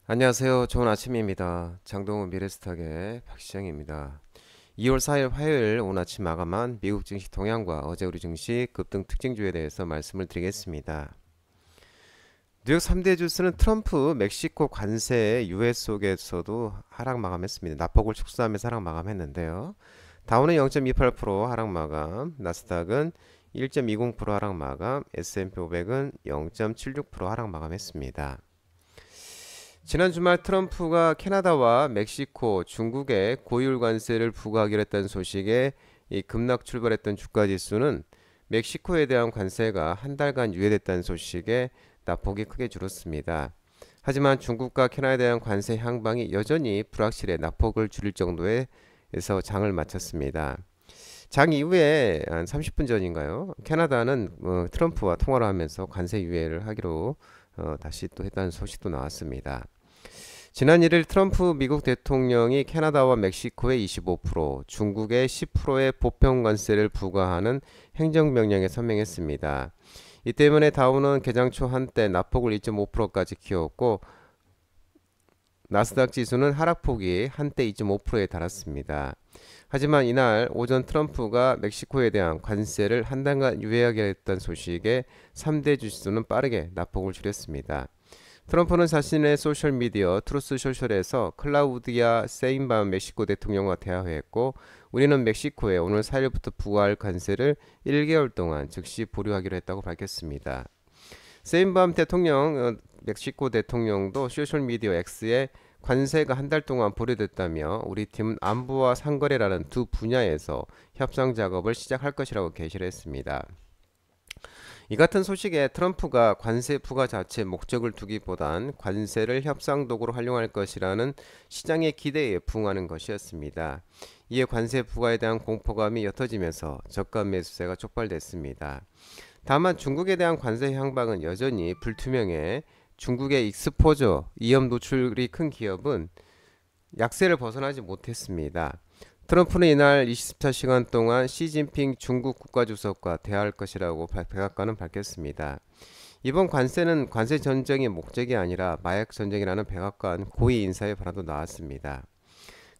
안녕하세요. 좋은 아침입니다. 장동훈 미래스탁의 박시영입니다. 2월 4일 화요일 오늘 아침 마감한 미국 증시 동향과 어제 우리 증시 급등 특징주에 대해서 말씀을 드리겠습니다. 뉴욕 3대 주스는 트럼프 멕시코 관세 유예 속에서도 하락 마감했습니다. 낙폭을 축소하면서 하락 마감했는데요. 다우는 0.28% 하락 마감, 나스닥은 1.20% 하락 마감, S&P 500은 0.76% 하락 마감했습니다. 지난 주말 트럼프가 캐나다와 멕시코, 중국에 고율 관세를 부과하기로 했다는 소식에 이 급락 출발했던 주가 지수는 멕시코에 대한 관세가 한 달간 유예됐다는 소식에 낙폭이 크게 줄었습니다. 하지만 중국과 캐나다에 대한 관세 향방이 여전히 불확실해 낙폭을 줄일 정도에서 장을 마쳤습니다. 장 이후에 한 30분 전인가요? 캐나다는 트럼프와 통화를 하면서 관세 유예를 하기로 다시 또 했다는 소식도 나왔습니다. 지난 1일 트럼프 미국 대통령이 캐나다와 멕시코에 25%, 중국에 10%의 보편 관세를 부과하는 행정명령에 서명했습니다. 이 때문에 다우는 개장 초 한때 낙폭을 2.5%까지 키웠고 나스닥 지수는 하락폭이 한때 2.5%에 달했습니다. 하지만 이날 오전 트럼프가 멕시코에 대한 관세를 한 달간 유예하겠다는 소식에 3대 지수는 빠르게 낙폭을 줄였습니다. 트럼프는 자신의 소셜미디어 트루스 소셜에서 클라우디아 세인바움 멕시코 대통령과 대화했고 우리는 멕시코에 오늘 4일부터 부과할 관세를 1개월 동안 즉시 보류하기로 했다고 밝혔습니다. 세인바움 대통령, 멕시코 대통령도 소셜미디어 X에 관세가 한 달 동안 보류됐다며 우리 팀은 안보와 상거래라는 두 분야에서 협상 작업을 시작할 것이라고 게시를 했습니다. 이 같은 소식에 트럼프가 관세 부과 자체에 목적을 두기보단 관세를 협상 도구로 활용할 것이라는 시장의 기대에 부응하는 것이었습니다. 이에 관세 부과에 대한 공포감이 옅어지면서 저가 매수세가 촉발됐습니다. 다만 중국에 대한 관세 향방은 여전히 불투명해 중국의 익스포저, 위험 노출이 큰 기업은 약세를 벗어나지 못했습니다. 트럼프는 이날 24시간 동안 시진핑 중국 국가주석과 대화할 것이라고 백악관은 밝혔습니다. 이번 관세는 관세 전쟁의 목적이 아니라 마약 전쟁이라는 백악관 고위 인사의 발언도 나왔습니다.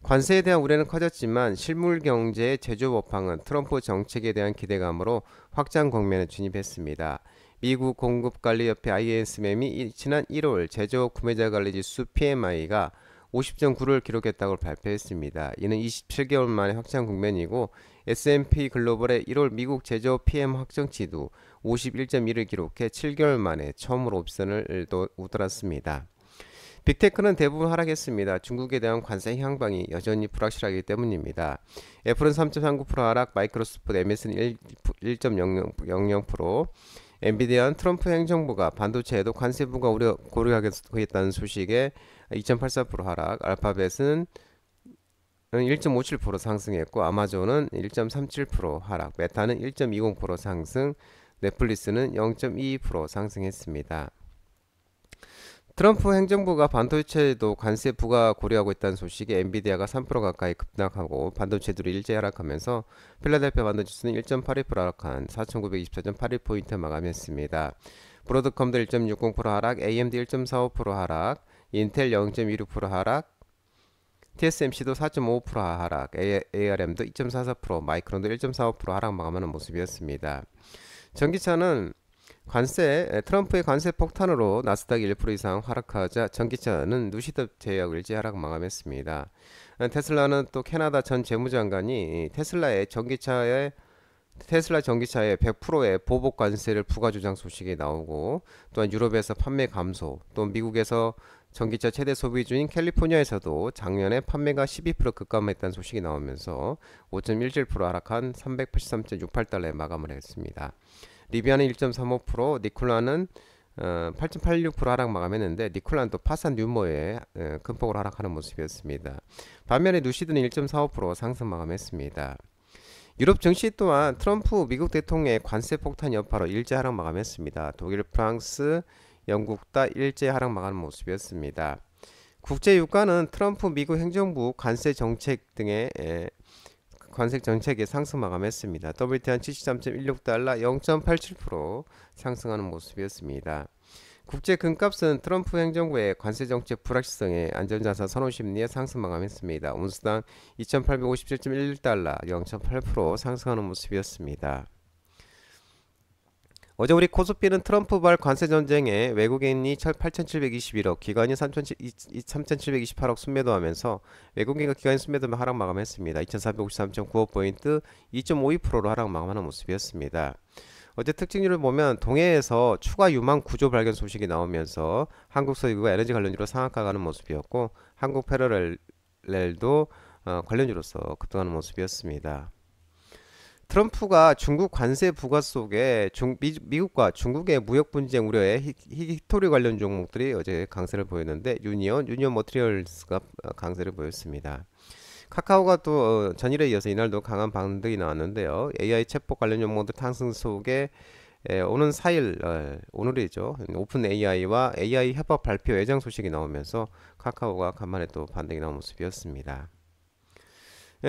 관세에 대한 우려는 커졌지만 실물 경제의 제조업 업황은 트럼프 정책에 대한 기대감으로 확장 국면에 진입했습니다. 미국 공급관리협회 ISM이 지난 1월 제조업 구매자 관리 지수 PMI가 50.9를 기록했다고 발표했습니다. 이는 27개월 만에 확장 국면이고 S&P 글로벌의 1월 미국 제조업 PM 확정치도 51.1을 기록해 7개월 만에 처음으로 옵션을 웃돌았습니다. 빅테크는 대부분 하락했습니다. 중국에 대한 관세 향방이 여전히 불확실하기 때문입니다. 애플은 3.39% 하락, 마이크로소프트, MS는 1.00%, 엔비디아는 트럼프 행정부가 반도체에도 관세 부과 고려하겠다는 소식에 2.84% 하락, 알파벳은 1.57% 상승했고 아마존은 1.37% 하락, 메타는 1.20% 상승, 넷플릭스는 0.22% 상승했습니다. 트럼프 행정부가 반도체에도 관세 부과 고려하고 있다는 소식에 엔비디아가 3% 가까이 급락하고 반도체들이 일제히 하락하면서 필라델피아 반도체는 1.82% 하락한 4,924.81포인트 마감했습니다. 브로드컴도 1.60% 하락, AMD 1.45% 하락, 인텔 0.26% 하락, TSMC도 4.5% 하락, ARM도 2.44%, 마이크론도 1.45% 하락 마감하는 모습이었습니다. 전기차는 트럼프의 관세 폭탄으로 나스닥이 1% 이상 하락하자 전기차는 누시드 제약 일제 하락 마감했습니다. 테슬라는 또 캐나다 전 재무장관이 테슬라 전기차에 100%의 보복 관세를 부과 주장 소식이 나오고 또한 유럽에서 판매 감소, 또 미국에서 전기차 최대 소비주인 캘리포니아에서도 작년에 판매가 12% 급감했다는 소식이 나오면서 5.17% 하락한 383.68달러에 마감을 했습니다. 리비아는 1.35%, 니콜라는 8.86% 하락 마감했는데 니콜라는 또 파산 뉴머에 큰 폭으로 하락하는 모습이었습니다. 반면에 누시드는 1.45% 상승 마감했습니다. 유럽 증시 또한 트럼프 미국 대통령의 관세 폭탄 여파로 일제 하락 마감했습니다. 독일, 프랑스, 영국 다 일제 하락 마감하는 모습이었습니다. 국제 유가는 트럼프 미국 행정부 관세 정책에 상승 마감했습니다. WTI 73.16달러 0.87% 상승하는 모습이었습니다. 국제 금값은 트럼프 행정부의 관세 정책 불확실성에 안전자산 선호 심리에 상승 마감했습니다. 온수당 2,857.11달러, 0.8% 상승하는 모습이었습니다. 어제 우리 코스피는 트럼프발 관세 전쟁에 외국인이 8,721억, 기관이 3,728억 순매도하면서 외국인과 기관인 순매도만 하락 마감했습니다. 2,453.95포인트, 2.52%로 하락 마감하는 모습이었습니다. 어제 특징률을 보면 동해에서 추가 유망 구조 발견 소식이 나오면서 한국 석유가 에너지 관련주로 상한가 가는 모습이었고, 한국 패러렐도 관련주로서 급등하는 모습이었습니다. 트럼프가 중국 관세 부과 속에 미국과 중국의 무역 분쟁 우려에 히토리 관련 종목들이 어제 강세를 보였는데, 유니온 머티리얼스가 강세를 보였습니다. 카카오가 또 전일에 이어서 이날도 강한 반등이 나왔는데요. AI 챗봇 관련 종목들 상승 속에 오는 4일 오늘이죠. 오픈 AI와 AI 협업 발표 예정 소식이 나오면서 카카오가 간만에 또 반등이 나온 모습이었습니다.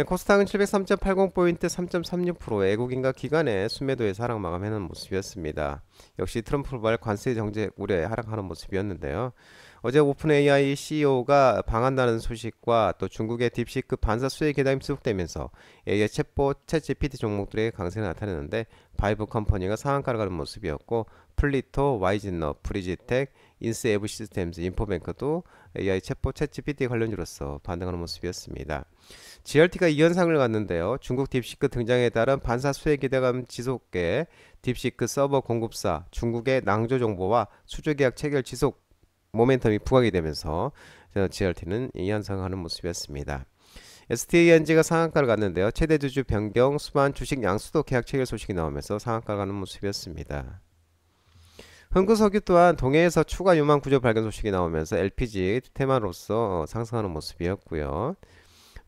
코스닥은 703.80포인트 3.36%, 외국인과 기관의 순매도에 하락 마감하는 모습이었습니다. 역시 트럼프발 관세 정책 우려에 하락하는 모습이었는데요. 어제 오픈 AI CEO가 방한다는 소식과 또 중국의 딥시크 반사 수혜 계담이 지속되면서 AI 챗봇 챗GPT 종목들의 강세가 나타났는데, 바이브 컴퍼니가 상한가를 가는 모습이었고, 플리토, 와이즈너, 브리지텍, 인스에브 시스템즈, 인포뱅크도 AI 챗봇 챗GPT 관련주로서 반등하는 모습이었습니다. GRT가 2연상을 갔는데요. 중국 딥시크 등장에 따른 반사 수혜 기대감 지속에 딥시크 서버 공급사 중국의 낭조 정보와 수주 계약 체결 지속 모멘텀이 부각이 되면서 GRT는 2연상하는 모습이었습니다. STNG가 상한가를 갔는데요. 최대 주주 변경, 수반 주식 양수도 계약 체결 소식이 나오면서 상한가 가는 모습이었습니다. 흥구석유 또한 동해에서 추가 유망 구조 발견 소식이 나오면서 LPG 테마로서 상승하는 모습이었고요.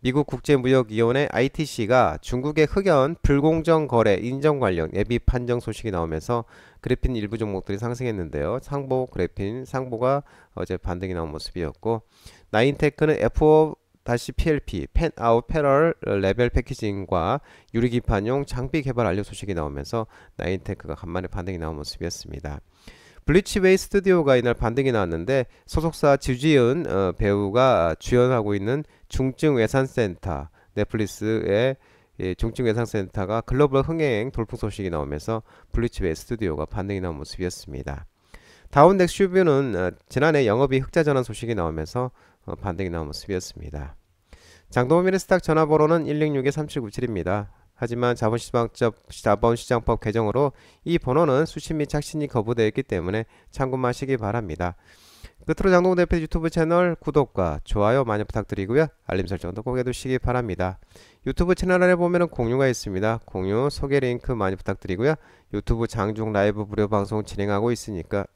미국 국제무역위원회 ITC가 중국의 흑연 불공정 거래 인정 관련 예비 판정 소식이 나오면서 그래핀 일부 종목들이 상승했는데요. 상보, 그래핀, 상보가 어제 반등이 나온 모습이었고, 나인테크는 F5-PLP, 펜아웃 패럴 레벨 패키징과 유리기판용 장비 개발 완료 소식이 나오면서 나인테크가 간만에 반등이 나온 모습이었습니다. 블리치웨이 스튜디오가 이날 반등이 나왔는데, 소속사 주지은 배우가 주연하고 있는 중증외산센터, 넷플릭스의 중증외산센터가 글로벌 흥행 돌풍 소식이 나오면서 블리치웨이 스튜디오가 반등이 나온 모습이었습니다. 다운덱슈뷰는 지난해 영업이 흑자 전환 소식이 나오면서 반등이 나온 모습이었습니다. 장동민의 스탁 전화번호는 166-3797입니다. 하지만 자본시장법 개정으로 이 번호는 수신 및 착신이 거부되어 있기 때문에 참고하시기 바랍니다. 끝으로 장동 대표 유튜브 채널 구독과 좋아요 많이 부탁드리고요. 알림 설정도 꼭 해두시기 바랍니다. 유튜브 채널에 보면 공유가 있습니다. 공유, 소개 링크 많이 부탁드리고요. 유튜브 장중 라이브 무료 방송 진행하고 있으니까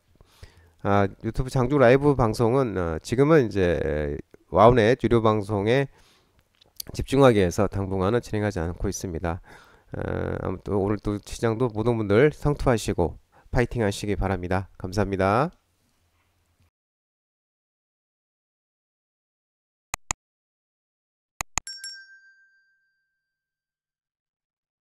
유튜브 장중 라이브 방송은 지금은 이제 와우넷 유료 방송에 집중하기 위해서 당분간은 진행하지 않고 있습니다. 아무튼 오늘 또 시장도 모든 분들 성투하시고 파이팅 하시기 바랍니다. 감사합니다.